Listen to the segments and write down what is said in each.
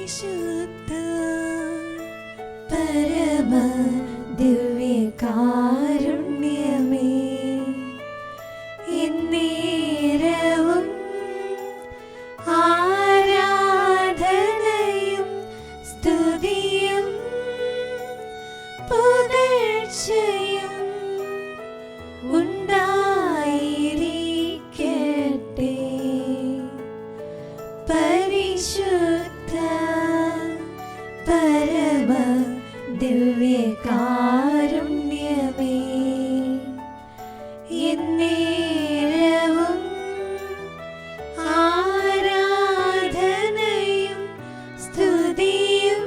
പരിശുദ്ധ പരമ ദിവ്യകാരുണ്യമേ, എന്നേരവും ആരാധനയും സ്തുതിയും പുകഴ്ചയും ഉണ്ടായിരിക്കട്ടെ. പരിശുദ്ധ പരമ ദിവ്യകാരുണ്യമേ, എന്നേരവും ആരാധനയും സ്തുതിയും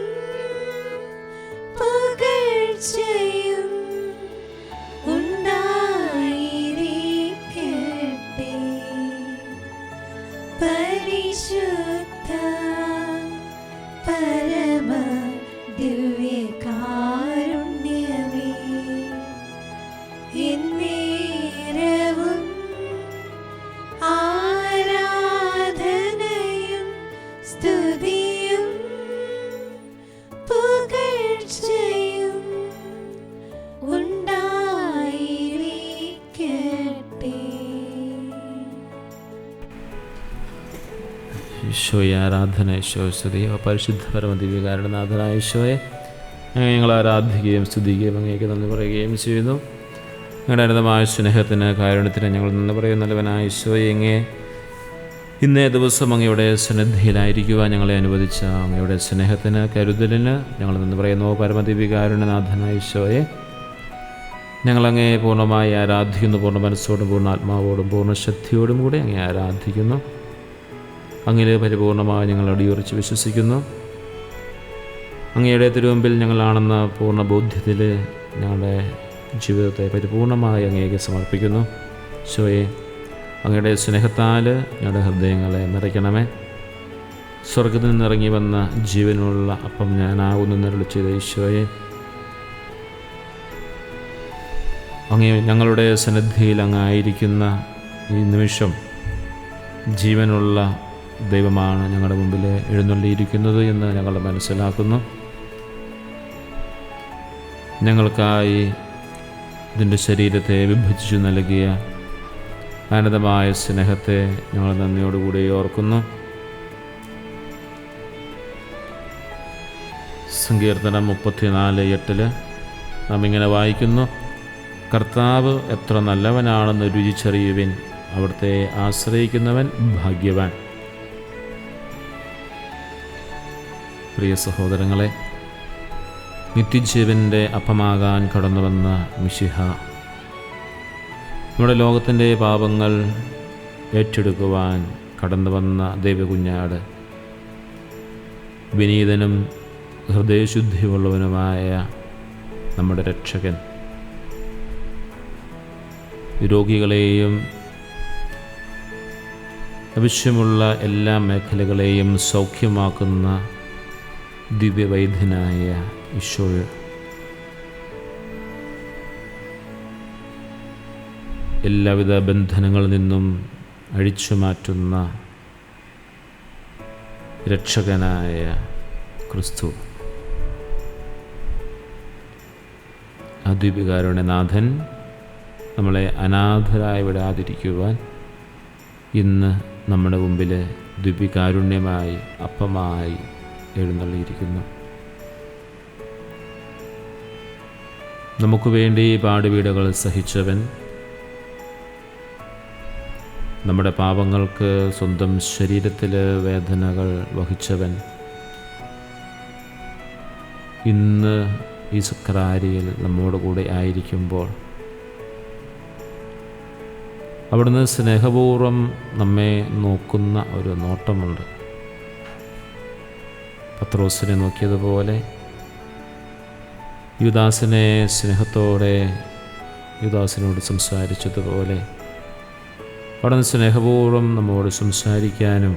പുകഴ്ചയും ഉണ്ടായിരിക്കട്ടെ. പരിശുദ്ധ പരമ ദിവ്യകാരുണ്യമേ, എന്നേരവും ആരാധനയും സ്തുതിയും പുകഴ്ചയും ഉണ്ടായിരിക്കട്ടെ. ഈശോയെ ആരാധന, ഈശോ സ്തുതി. പരിശുദ്ധ പരമ ദിവ്യകാരുണ്യനാഥനായ ഈശോയെ ഞങ്ങൾ ആരാധിക്കുകയും സ്തുതിക്കുകയും അങ്ങേക്ക് നന്ദി പറയുകയും ചെയ്യുന്നു. ഞങ്ങളുടെ അനന്തമായ സ്നേഹത്തിന് കാരുണ്യത്തിന് ഞങ്ങൾ നന്ദി പറയുന്ന നല്ലവനായ ഈശോയെ, അങ്ങേ ഇന്നേ ദിവസം അങ്ങയുടെ സന്നിധിയിലായിരിക്കുവാൻ ഞങ്ങളെ അനുവദിച്ച അങ്ങയുടെ സ്നേഹത്തിന് കരുതലിന് ഞങ്ങൾ നന്ദി പറയുന്നു. പരമ ദിവ്യകാരുണ്യനാഥനായ ഈശോയെ, ഞങ്ങളങ്ങേ പൂർണ്ണമായി ആരാധിക്കുന്നു. പൂർണ്ണ മനസ്സോടും പൂർണ്ണ ആത്മാവോടും പൂർണ്ണ ശക്തിയോടും കൂടി അങ്ങേ ആരാധിക്കുന്നു. അങ്ങയിൽ പരിപൂർണമായി ഞങ്ങൾ അടിയുറച്ച് വിശ്വസിക്കുന്നു. അങ്ങയുടെ തിരുമുമ്പിൽ ഞങ്ങളാണെന്ന പൂർണ്ണ ബോധ്യത്തിൽ ഞങ്ങളുടെ ജീവിതത്തെ പരിപൂർണമായി അങ്ങേക്ക് സമർപ്പിക്കുന്നു. ഈശോയെ, അങ്ങയുടെ സ്നേഹത്താൽ ഞങ്ങളുടെ ഹൃദയങ്ങളെ നിറയ്ക്കണമേ. സ്വർഗത്തിൽ നിന്നിറങ്ങി വന്ന ജീവനുള്ള അപ്പം ഞാനാകുന്നു എന്നരുളി ചെയ്ത ഈശോയെ, അങ്ങേ ഞങ്ങളുടെ സന്നിധിയിൽ അങ്ങായിരിക്കുന്ന ഈ നിമിഷം ജീവനുള്ള ദൈവമാണ് ഞങ്ങളുടെ മുമ്പിൽ എഴുന്നള്ളിയിരിക്കുന്നത് എന്ന് ഞങ്ങൾ മനസ്സിലാക്കുന്നു. ഞങ്ങൾക്കായി ഇതിൻ്റെ ശരീരത്തെ വിഭജിച്ചു നൽകിയ അനന്തമായ സ്നേഹത്തെ ഞങ്ങൾ നന്ദിയോടുകൂടി ഓർക്കുന്നു. സങ്കീർത്തനം 34:8 നാം ഇങ്ങനെ വായിക്കുന്നു: കർത്താവ് എത്ര നല്ലവനാണെന്ന് രുചിച്ചറിയുവിൻ, അവിടുത്തെ ആശ്രയിക്കുന്നവൻ ഭാഗ്യവാൻ. പ്രിയ സഹോദരങ്ങളെ, നിത്യജീവൻ്റെ അപ്പമാകാൻ കടന്നുവന്ന മിശിഹ നമ്മുടെ ലോകത്തിൻ്റെ പാപങ്ങൾ ഏറ്റെടുക്കുവാൻ കടന്നുവന്ന ദൈവകുഞ്ഞാട്, വിനീതനും ഹൃദയശുദ്ധിയുള്ളവനുമായ നമ്മുടെ രക്ഷകൻ, രോഗികളെയും ആവശ്യമുള്ള എല്ലാ മേഖലകളെയും സൗഖ്യമാക്കുന്ന ദിവ്യവൈദ്യനായ ഈശോ, എല്ലാവിധ ബന്ധനങ്ങളിൽ നിന്നും അഴിച്ചു മാറ്റുന്ന രക്ഷകനായ ക്രിസ്തു, അദ്വികാരുണ്യനാഥൻ നമ്മളെ അനാഥരായി വിടാതിരിക്കുവാൻ ഇന്ന് നമ്മുടെ മുമ്പിൽ ദിവ്യകാരുണ്യമായി അപ്പമായി എഴുന്നള്ളിയിരിക്കുന്നു. നമുക്ക് വേണ്ടി പാടുപീഡകൾ സഹിച്ചവൻ, നമ്മുടെ പാപങ്ങൾക്ക് സ്വന്തം ശരീരത്തിൽ വേദനകൾ വഹിച്ചവൻ, ഇന്ന് ഈ സക്രാരിയിൽ നമ്മോട് കൂടെ ആയിരിക്കുമ്പോൾ അവിടുന്ന് സ്നേഹപൂർവ്വം നമ്മെ നോക്കുന്ന ഒരു നോട്ടമുണ്ട്. പത്രോസിനെ നോക്കിയതുപോലെ യൂദാസിനെ സ്നേഹത്തോടെ യൂദാസിനോട് സംസാരിച്ചതുപോലെ അവിടുന്ന് സ്നേഹപൂർവ്വം നമ്മോട് സംസാരിക്കാനും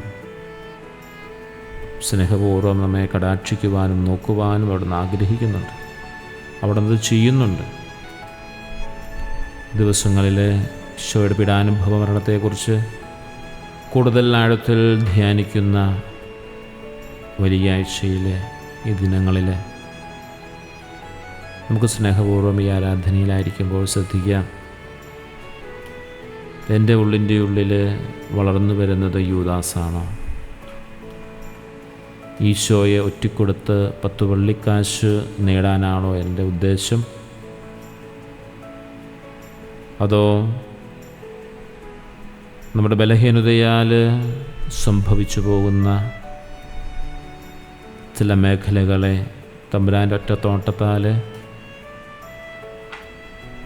സ്നേഹപൂർവ്വം നമ്മെ കടാക്ഷിക്കുവാനും നോക്കുവാനും അവിടുന്ന് ആഗ്രഹിക്കുന്നുണ്ട്. അവിടുന്ന് ചെയ്യുന്നുണ്ട്. ദിവസങ്ങളിൽ ഈശോയുടെ പീഡാനുഭവ മരണത്തെക്കുറിച്ച് കൂടുതൽ ആഴത്തിൽ ധ്യാനിക്കുന്ന വലിയ ആഴ്ചയിൽ ഈ ദിനങ്ങളിൽ നമുക്ക് സ്നേഹപൂർവ്വം ഈ ആരാധനയിലായിരിക്കുമ്പോൾ ശ്രദ്ധിക്കാം, എൻ്റെ ഉള്ളിൻ്റെ ഉള്ളിൽ വളർന്നു വരുന്നത് യൂദാസാണോ? ഈശോയെ ഒറ്റിക്കൊടുത്ത് 10 വെള്ളിക്കാശ് നേടാനാണോ എൻ്റെ ഉദ്ദേശം? അതോ നമ്മുടെ ബലഹീനതയാൽ സംഭവിച്ചു പോകുന്ന ചില മേഖലകളെ തമ്പുരാൻ്റെ ഒറ്റത്തോട്ടത്താൽ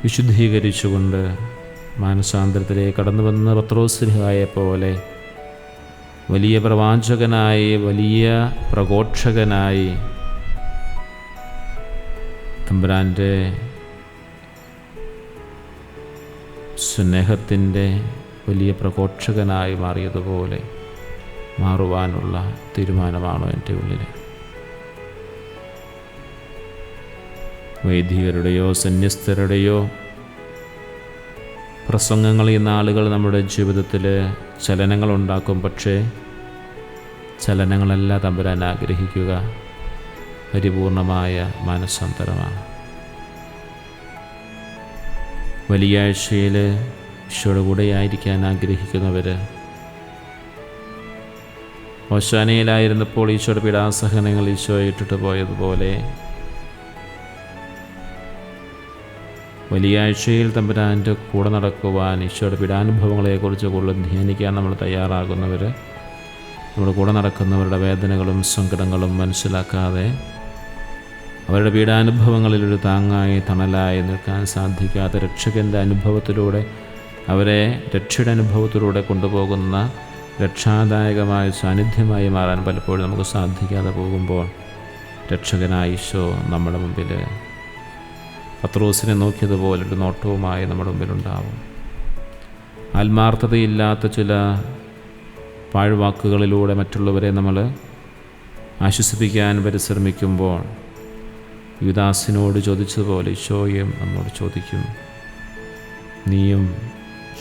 വിശുദ്ധീകരിച്ചുകൊണ്ട് മാനസാന്തരത്തിലേക്ക് കടന്നു വന്ന പത്രോസ്ലിഹായെ പോലെ വലിയ പ്രവാചകനായി, വലിയ പ്രഘോഷകനായി തമ്പുരാൻ്റെ സ്നേഹത്തിൻ്റെ വലിയ പ്രഘോഷകനായി മാറിയതുപോലെ മാറുവാനുള്ള തീരുമാനമാണോ എൻ്റെ ഉള്ളിൽ? വൈദികരുടെയോ സന്യസ്തരുടെയോ പ്രസംഗങ്ങൾ ഈ നാളുകൾ നമ്മുടെ ജീവിതത്തിൽ ചലനങ്ങളുണ്ടാക്കും. പക്ഷേ ചലനങ്ങളല്ല തമ്പുരാൻ ആഗ്രഹിക്കുക, പരിപൂർണമായ മാനസാന്തരമാണ്. വലിയ ആഴ്ചയിൽ ഈശോയുടെ കൂടെയായിരിക്കാൻ ആഗ്രഹിക്കുന്നവർ ഓശാനയിലായിരുന്നപ്പോൾ ഈശോയുടെ പീഡാസഹനങ്ങൾ ഈശോയെ ഇട്ടിട്ട് പോയതുപോലെ വലിയ ആഴ്ചയിൽ തമ്പുരാൻ്റെ കൂടെ നടക്കുവാൻ, ഈശോയുടെ പീഡാനുഭവങ്ങളെക്കുറിച്ച് കൂടുതൽ ധ്യാനിക്കാൻ നമ്മൾ തയ്യാറാകുന്നവർ, നമ്മുടെ കൂടെ നടക്കുന്നവരുടെ വേദനകളും സങ്കടങ്ങളും മനസ്സിലാക്കാതെ അവരുടെ പീഡാനുഭവങ്ങളിലൊരു താങ്ങായി തണലായി നിൽക്കാൻ സാധിക്കാത്ത രക്ഷകൻ്റെ അനുഭവത്തിലൂടെ, അവരെ രക്ഷയുടെ അനുഭവത്തിലൂടെ കൊണ്ടുപോകുന്ന രക്ഷാദായകമായ സാന്നിധ്യമായി മാറാൻ പലപ്പോഴും നമുക്ക് സാധിക്കാതെ പോകുമ്പോൾ രക്ഷകനായ ഈശോ നമ്മുടെ മുമ്പിൽ പത്രോസിനെ നോക്കിയതുപോലൊരു നോട്ടവുമായി നമ്മുടെ മുമ്പിലുണ്ടാവും. ആത്മാർത്ഥതയില്ലാത്ത ചില പാഴ്വാക്കുകളിലൂടെ മറ്റുള്ളവരെ നമ്മൾ ആശ്വസിപ്പിക്കാൻ പരിശ്രമിക്കുമ്പോൾ യൂദാസിനോട് ചോദിച്ചതുപോലെ ഈശോയും നമ്മോട് ചോദിക്കും, നീയും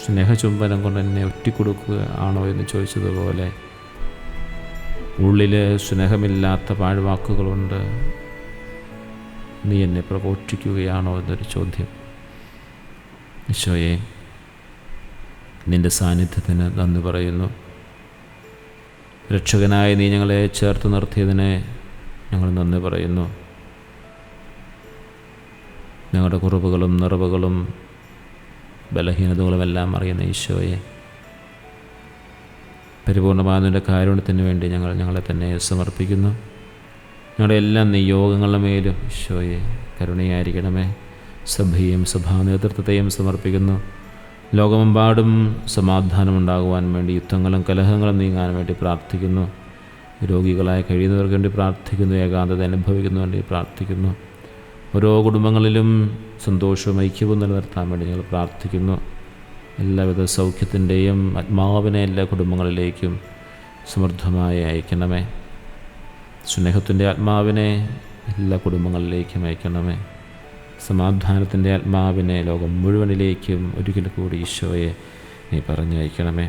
സ്നേഹചുംബനം കൊണ്ട് എന്നെ ഒറ്റിക്കൊടുക്കുക ആണോ എന്ന് ചോദിച്ചതുപോലെ ഉള്ളിൽ സ്നേഹമില്ലാത്ത പാഴ്വാക്കുകളുണ്ട്, നീ എന്നെ പ്രഘോഷിക്കുകയാണോ എന്നൊരു ചോദ്യം. ഈശോയെ, നിൻ്റെ സാന്നിധ്യത്തിന് നന്ദി പറയുന്നു. രക്ഷകനായി നീ ഞങ്ങളെ ചേർത്ത് നിർത്തിയതിനെ ഞങ്ങൾ നന്ദി പറയുന്നു. ഞങ്ങളുടെ കുറവുകളും നിറവുകളും ബലഹീനതകളുമെല്ലാം അറിയുന്ന ഈശോയെ, പരിപൂർണമായ നിൻ്റെ കാരുണ്യത്തിന് വേണ്ടി ഞങ്ങളെ തന്നെ സമർപ്പിക്കുന്നു. ഞങ്ങളുടെ എല്ലാ നിയോഗങ്ങളുടെ മേലും ഈശോയെ കരുണയായിരിക്കണമേ. സഭയും സഭാ നേതൃത്വത്തെയും സമർപ്പിക്കുന്നു. ലോകമെമ്പാടും സമാധാനമുണ്ടാകുവാൻ വേണ്ടി, യുദ്ധങ്ങളും കലഹങ്ങളും നീങ്ങാൻ വേണ്ടി പ്രാർത്ഥിക്കുന്നു. രോഗികളായി കഴിയുന്നവർക്ക് വേണ്ടി പ്രാർത്ഥിക്കുന്നു. ഏകാന്തത അനുഭവിക്കുന്നതിന് വേണ്ടി പ്രാർത്ഥിക്കുന്നു. ഓരോ കുടുംബങ്ങളിലും സന്തോഷവും ഐക്യവും നിലനിർത്താൻ വേണ്ടി ഞങ്ങൾ പ്രാർത്ഥിക്കുന്നു. എല്ലാവിധ സൗഖ്യത്തിൻ്റെയും ആത്മാവിനെ എല്ലാ കുടുംബങ്ങളിലേക്കും സമൃദ്ധമായി അയക്കണമേ. സ്നേഹത്തിൻ്റെ ആത്മാവിനെ എല്ലാ കുടുംബങ്ങളിലേക്കും അയക്കണമേ. സമാധാനത്തിൻ്റെ ആത്മാവിനെ ലോകം മുഴുവനിലേക്കും ഒരിക്കൽ കൂടി ഈശോയെ നീ പറഞ്ഞയക്കണമേ.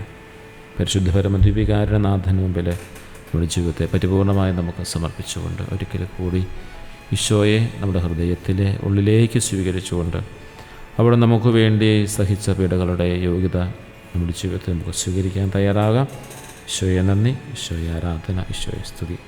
പരിശുദ്ധ പരമദിവ്യകാരുണ്യനാഥന് മുമ്പിൽ നമ്മുടെ ജീവിതത്തെ പരിപൂർണമായി നമുക്ക് സമർപ്പിച്ചുകൊണ്ട് ഒരിക്കൽ കൂടി ഈശോയെ നമ്മുടെ ഹൃദയത്തിലെ ഉള്ളിലേക്ക് സ്വീകരിച്ചുകൊണ്ട് അവിടെ നമുക്ക് വേണ്ടി സഹിച്ച പീഡകളുടെ യോഗ്യത നമ്മുടെ ജീവിതത്തിൽ നമുക്ക് സ്വീകരിക്കാൻ തയ്യാറാകാം. ഈശോയെ നന്ദി, ഈശോയെ ആരാധന, ഈശോയെ സ്തുതി.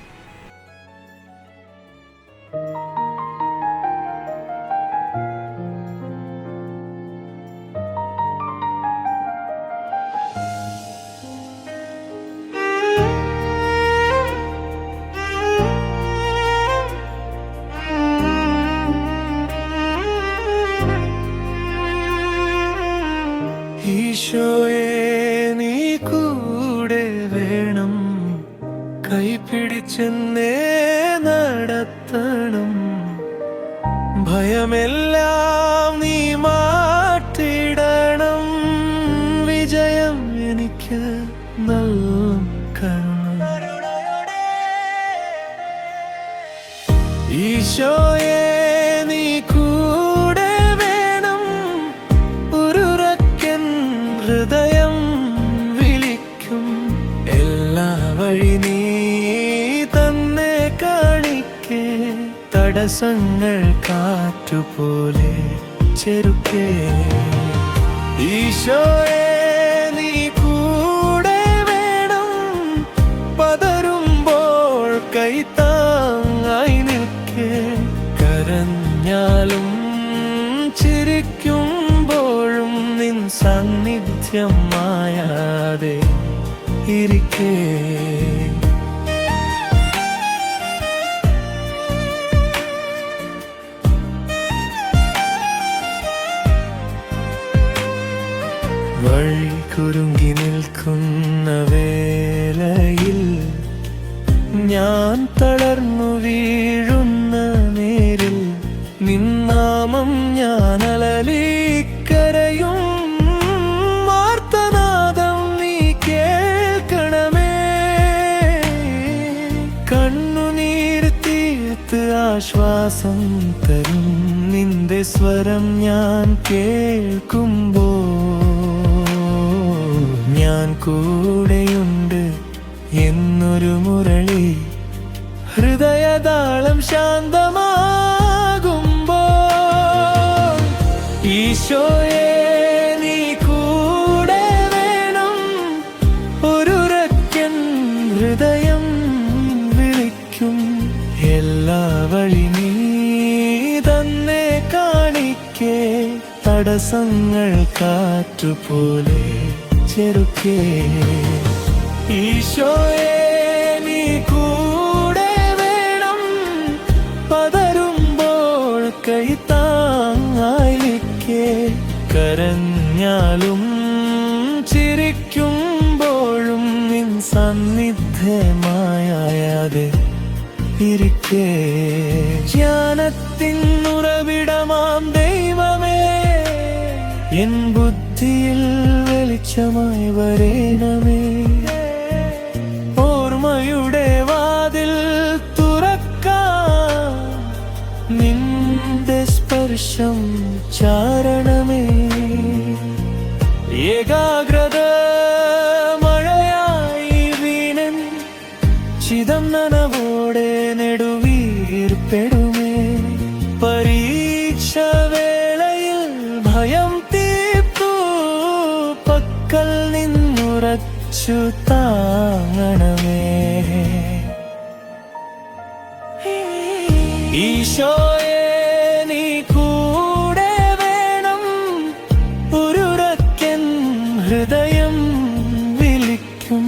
ഈശോയെ നീ കൂടെ വേണം, കൈപിടിച്ചെന്നേ നടത്തണം. ഭയമെല്ലാം നീ മാറ്റിടണം, വിജയം എനിക്ക് നൽകണം. ഈശോയെ നീ കൂടെ വേണം, ഹൃദയം വിളിക്കും. എല്ലാ വഴി നീ തന്നെ തടസ്സങ്ങൾ കാറ്റുപോലെ ചെറുക്കേ. ഈശോയെ നീ കൂടെ വേണം, പതറുമ്പോൾ കൈത്താങ്ങായി നിൽക്കേ. കരഞ്ഞാലും ചിരിക്കുമ്പോഴും നിൻ സാന്നിധ്യം മായാതെ ഇരിക്കേ. വഴി കുരുങ്ങി നിൽക്കുന്ന വേളയിൽ, ഞാൻ തളർന്നു വീഴുന്ന നേരിൽ, നിന്നാമം ഞാൻ അലലിക്കരയും. വാർത്തനാദം നീ കേൾക്കണമേ. കണ്ണുനീർ തീർത്ത് ആശ്വാസം തരും നിന്റെ സ്വരം ഞാൻ കേൾക്കുമ്പോൾ. ഞാൻ കൂടെയുണ്ട് എന്നൊരു മുരളി, ഹൃദയതാളം ശാന്തമാകുമ്പോൾ. ഈശോയെ നീ കൂടെ വേണം, ഒരുരക്കൻ ഹൃദയം വിളിക്കും. എല്ലാ വഴി നീ തന്നെ കാണിക്കേ. തടസ്സങ്ങൾ കാറ്റുപോലെ ചെറുക്കേ. ഈശോയെ നീ കൂടെ വേണം, പതറുമ്പോൾ കൈത്താങ്ങായി നിൽക്കേ. കരഞ്ഞാലും ചിരിക്കുമ്പോഴും നിൻ സാന്നിധ്യമായാതെ ഇരിക്കേ. ജ്ഞാനത്തിൻ ഉറവിടമാം ദൈവമേ, എൻ ബുദ്ധിയിൽ വെളിച്ചമായി വരേണമേ. ഓർമ്മയുടെ വാതിൽ തുറക്കാൻ നിന്റെ സ്പർശം ചാരണമേ. ഏകാഗ്രത മഴയായി വീണൻ ചിതം നനവോടെ നെടുവീർപ്പെടുമേ. പരീക്ഷ വേളയിൽ ഭയം തീർത്തു പക്കൽ നിന്നുറച്ചു താങ്ങണമേ. ഈശോയെ നീ കൂടെ വേണം, ഒരുരക്കൻ ഹൃദയം വിളിക്കും.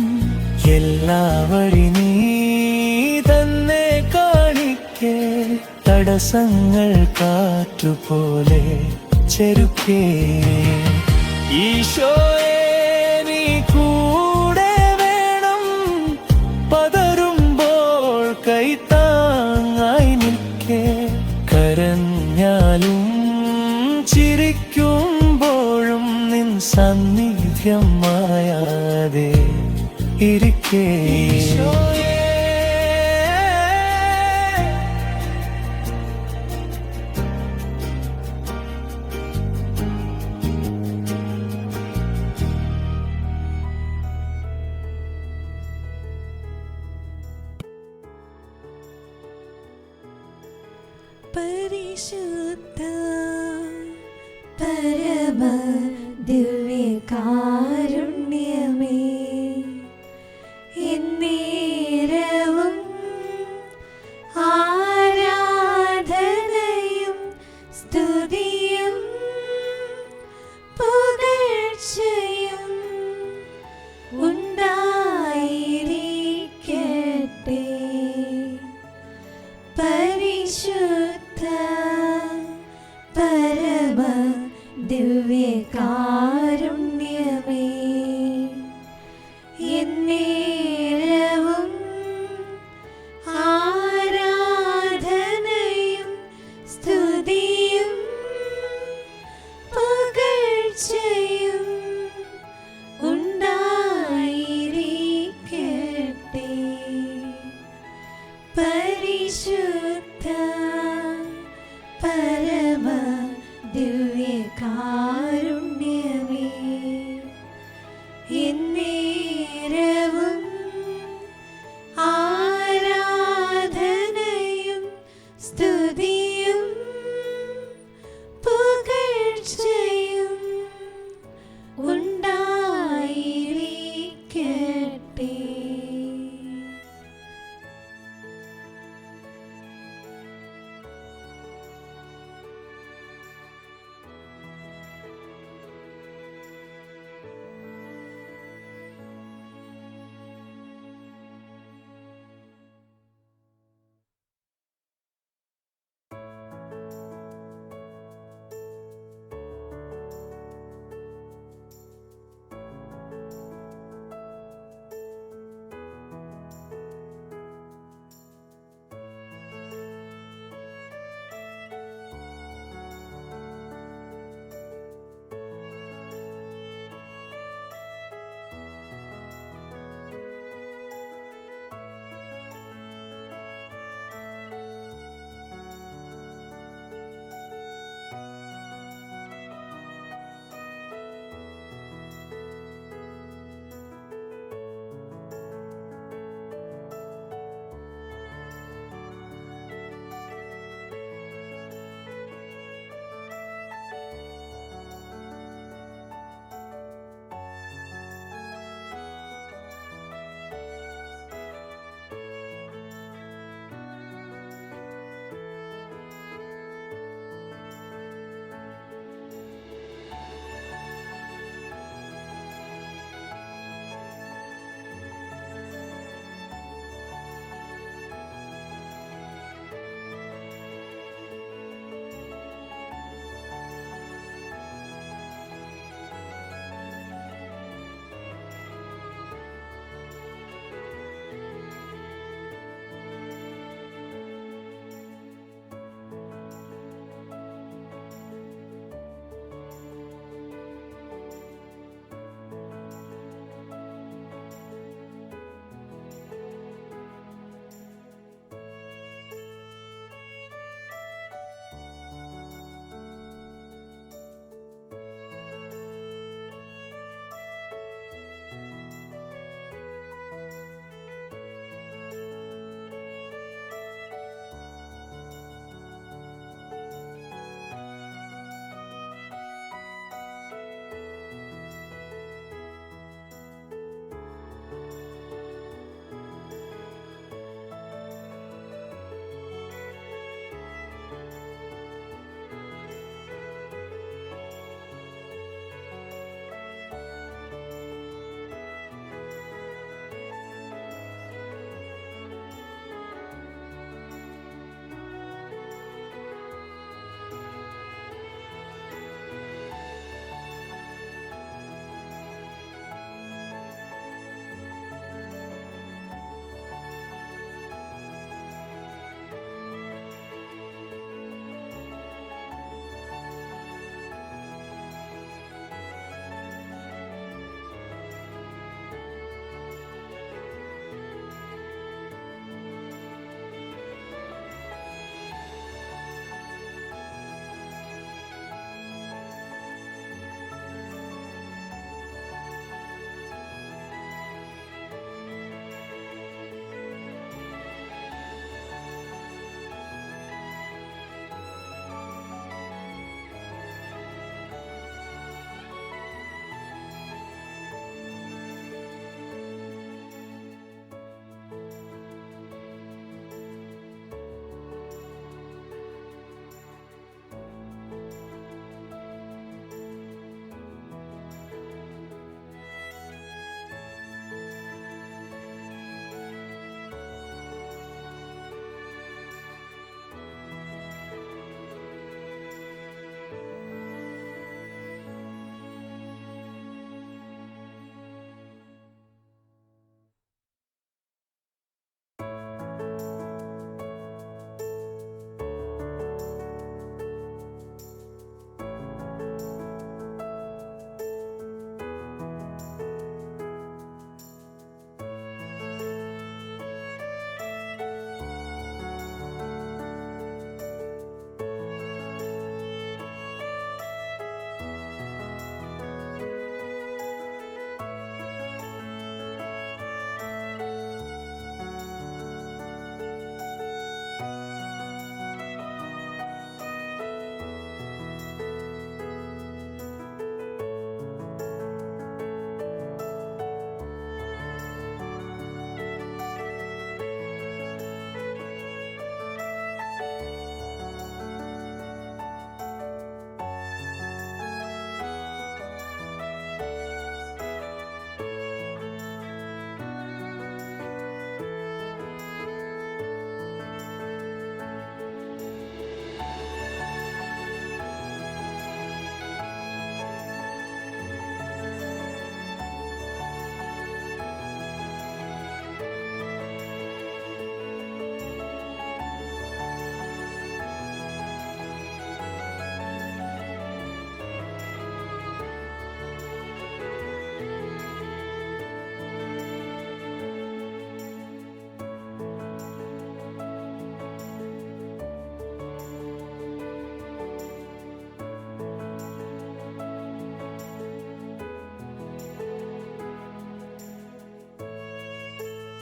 എല്ലാ വഴി നീ തന്നെ കാണിക്കേ. തടസ്സങ്ങൾ കാറ്റുപോലെ ചെറുക്കേ. ഈശോയെ നീ കൂടെ വേണം, പതറുമ്പോൾ കൈത്താങ്ങായി നിൽക്കേ. കരഞ്ഞാലും ചിരിക്കുമ്പോഴും നിൻ സാന്നിധ്യം മായാതെ ഇരിക്കേ. പരിശുദ്ധ പരമ ദിവ്യകാരുണ്യമേ, എന്നേരവും ആരാധനയും സ്തുതിയും പുകഴ്ചയും ഉണ്ടായിരിക്കട്ടെ. പരിശുദ്ധ പരമ ദിവ്യകാരുണ്യമേ, എന്നേരവും ആരാധനയും സ്തുതിയും പുകഴ്ചയും ഉണ്ടായിരിക്കട്ടെ. പരിശുദ്ധ പരമ ദിവ്യകാരുണ്യമേ. സ്തുതിയും